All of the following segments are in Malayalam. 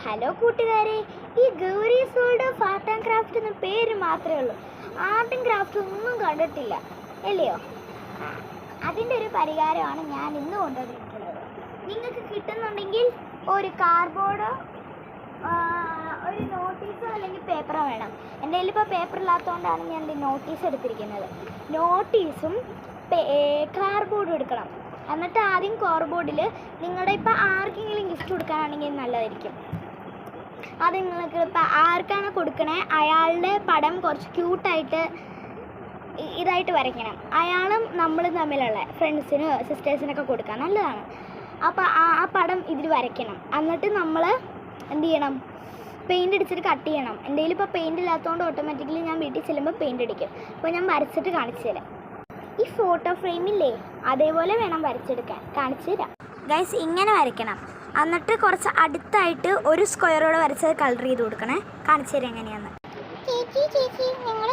ഹലോ കൂട്ടുകാരെ, ഈ Gowri's world of art and craft എന്ന പേര് മാത്രമേ ഉള്ളൂ. ആർട്ട് ആൻഡ് ക്രാഫ്റ്റ് ഒന്നും കണ്ടിട്ടില്ല അല്ലയോ? അതിൻ്റെ ഒരു പരിഹാരമാണ് ഞാൻ ഇന്ന് കൊണ്ടുവന്നിരിക്കുന്നത്. നിങ്ങൾക്ക് കിട്ടുന്നുണ്ടെങ്കിൽ ഒരു കാർഡ്ബോർഡോ ഒരു നോട്ടീസോ അല്ലെങ്കിൽ പേപ്പറോ വേണം. എൻ്റെ കയ്യിൽ ഇപ്പോൾ പേപ്പർ ഇല്ലാത്തതുകൊണ്ടാണ് ഞാൻ നോട്ടീസ് എടുത്തിരിക്കുന്നത്. നോട്ടീസും കാർഡ്ബോർഡും എടുക്കണം. എന്നിട്ട് ആദ്യം കാർഡ്ബോർഡിൽ നിങ്ങളുടെ ഇപ്പോൾ ആർക്കെങ്കിലും ഗിഫ്റ്റ് കൊടുക്കാനാണെങ്കിൽ നല്ലതായിരിക്കും. അത് നിങ്ങൾക്ക് ഇപ്പോൾ ആർക്കാണ് കൊടുക്കണേ അയാളുടെ പടം കുറച്ച് ക്യൂട്ടായിട്ട് ഇതായിട്ട് വരയ്ക്കണം. അയാളും നമ്മളും തമ്മിലുള്ള ഫ്രണ്ട്സിനോ സിസ്റ്റേഴ്സിനൊക്കെ കൊടുക്കാം, നല്ലതാണ്. അപ്പോൾ ആ പടം ഇതിൽ വരയ്ക്കണം. എന്നിട്ട് നമ്മൾ എന്ത് ചെയ്യണം? പെയിൻ്റ് അടിച്ചിട്ട് കട്ട് ചെയ്യണം. എൻ്റെ കയ്യിൽ ഇപ്പോൾ പെയിൻ്റ് ഇല്ലാത്തതുകൊണ്ട് ഓട്ടോമാറ്റിക്കലി ഞാൻ വീട്ടിൽ ചെല്ലുമ്പോൾ പെയിൻ്റ് അടിക്കും. അപ്പോൾ ഞാൻ വരച്ചിട്ട് കാണിച്ചു തരാം. ഈ ഫോട്ടോ ഫ്രെയിമില്ലേ, അതേപോലെ വേണം വരച്ചെടുക്കാൻ. കാണിച്ചു തരാം ഗൈസ്. ഇങ്ങനെ വരയ്ക്കണം. എന്നിട്ട് കുറച്ച് അടുത്തായിട്ട് ഒരു സ്ക്വയറോടെ വരച്ചത് കളർ ചെയ്ത് കൊടുക്കണേ. കാണിച്ചു തരാം എങ്ങനെയാന്ന്. ചേച്ചി നിങ്ങൾ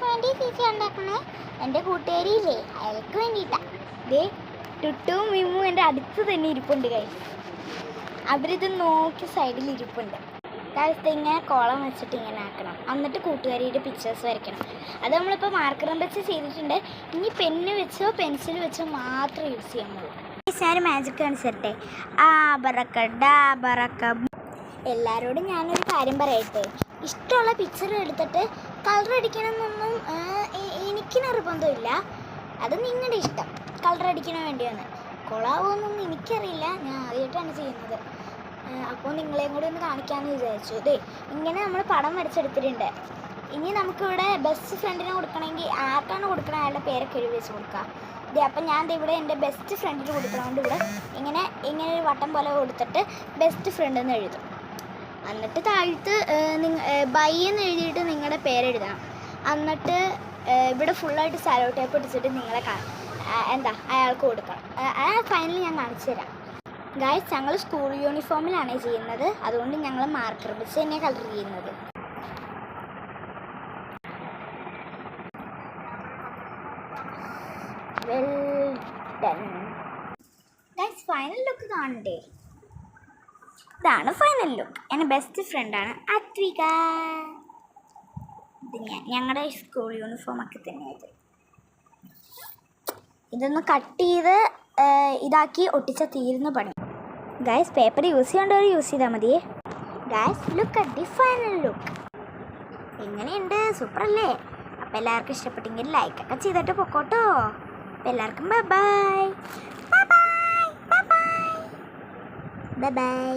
വേണ്ടി ചേച്ചി ഉണ്ടാക്കണേ. എൻ്റെ കൂട്ടുകാരിയില്ലേ, അയാൾക്ക് വേണ്ടിയിട്ടാണ്. ദേ ടുട്ടുവും മിമ്മും എൻ്റെ അടുത്ത് തന്നെ ഇരിപ്പുണ്ട് ഗൈസ്. അവരിത് നോക്കി സൈഡിൽ ഇരിപ്പുണ്ട് ഗൈസ്. ഇങ്ങനെ കോളം വെച്ചിട്ട് ഇങ്ങനെ ആക്കണം. എന്നിട്ട് കൂട്ടുകാരിയുടെ പിക്ചേഴ്സ് വരയ്ക്കണം. അത് നമ്മളിപ്പോൾ മാർക്കറും വെച്ച് ചെയ്തിട്ടുണ്ട്. ഇനി പെന്ന് വെച്ചോ പെൻസിൽ വെച്ചോ മാത്രമേ യൂസ് ചെയ്യാൻ. ഞാൻ മാജിക് കാണിച്ചിട്ടെ. എല്ലാവരോടും ഞാനൊരു കാര്യം പറയട്ടെ. ഇഷ്ടമുള്ള പിക്ചർ എടുത്തിട്ട് കളർ അടിക്കണമെന്നൊന്നും എനിക്ക് നിർബന്ധമില്ല. അത് നിങ്ങളുടെ ഇഷ്ടം. കളർ അടിക്കണ വേണ്ടിയാണ്. കൊളാവുമെന്നൊന്നും എനിക്കറിയില്ല, ഞാൻ ആദ്യമായിട്ടാണ് ചെയ്യുന്നത്. അപ്പോൾ നിങ്ങളെയും കൂടി ഒന്ന് കാണിക്കാമെന്ന് വിചാരിച്ചു. അതെ, ഇങ്ങനെ നമ്മൾ പടം വരച്ചെടുത്തിട്ടുണ്ട്. ഇനി നമുക്കിവിടെ ബെസ്റ്റ് ഫ്രണ്ടിനെ കൊടുക്കണമെങ്കിൽ ആർക്കാണ് കൊടുക്കണം അയാളുടെ പേരൊക്കെ എഴുതി വെച്ച് കൊടുക്കാം. ഇതേ അപ്പം ഞാൻ ഇവിടെ എൻ്റെ ബെസ്റ്റ് ഫ്രണ്ടിന് കൊടുക്കണതുകൊണ്ട് ഇവിടെ ഇങ്ങനെ ഒരു വട്ടം പോലെ കൊടുത്തിട്ട് ബെസ്റ്റ് ഫ്രണ്ട് എന്ന് എഴുതും. എന്നിട്ട് താഴത്ത് ബൈ എന്ന് എഴുതിയിട്ട് നിങ്ങളുടെ പേരെഴുതണം. എന്നിട്ട് ഇവിടെ ഫുള്ളായിട്ട് സാലോ ടേപ്പ് ഇടിച്ചിട്ട് നിങ്ങളെ അയാൾക്ക് കൊടുക്കണം. ഫൈനലി ഞാൻ കാണിച്ചു തരാം ഗായ്സ്. ഞങ്ങൾ സ്കൂൾ യൂണിഫോമിലാണ് ചെയ്യുന്നത്, അതുകൊണ്ട് ഞങ്ങൾ മാർക്കർ വെച്ച് തന്നെ കളർ ചെയ്യുന്നത്. Well done guys. Final look കാണണ്ടേ? ഇതാണ് ഫൈനൽ ലുക്ക്. എൻ്റെ ബെസ്റ്റ് ഫ്രണ്ടാണ് അത്വിക. ഇത് ഞങ്ങളുടെ സ്കൂൾ യൂണിഫോമൊക്കെ തന്നെയായത്. ഇതൊന്ന് കട്ട് ചെയ്ത് ഇതാക്കി ഒട്ടിച്ച തീരുന്ന പണി ഗൈസ്. പേപ്പർ യൂസ് ചെയ്യേണ്ടവർ യൂസ് ചെയ്താൽ മതിയേ guys. Look at the final look. എങ്ങനെയുണ്ട്? സൂപ്പറല്ലേ? അപ്പോൾ എല്ലാവർക്കും ഇഷ്ടപ്പെട്ടെങ്കിൽ ലൈക്കൊക്കെ ചെയ്തിട്ട് പൊക്കോട്ടോ. അപ്പോൾ എല്ലാവർക്കും ബൈ ബൈ.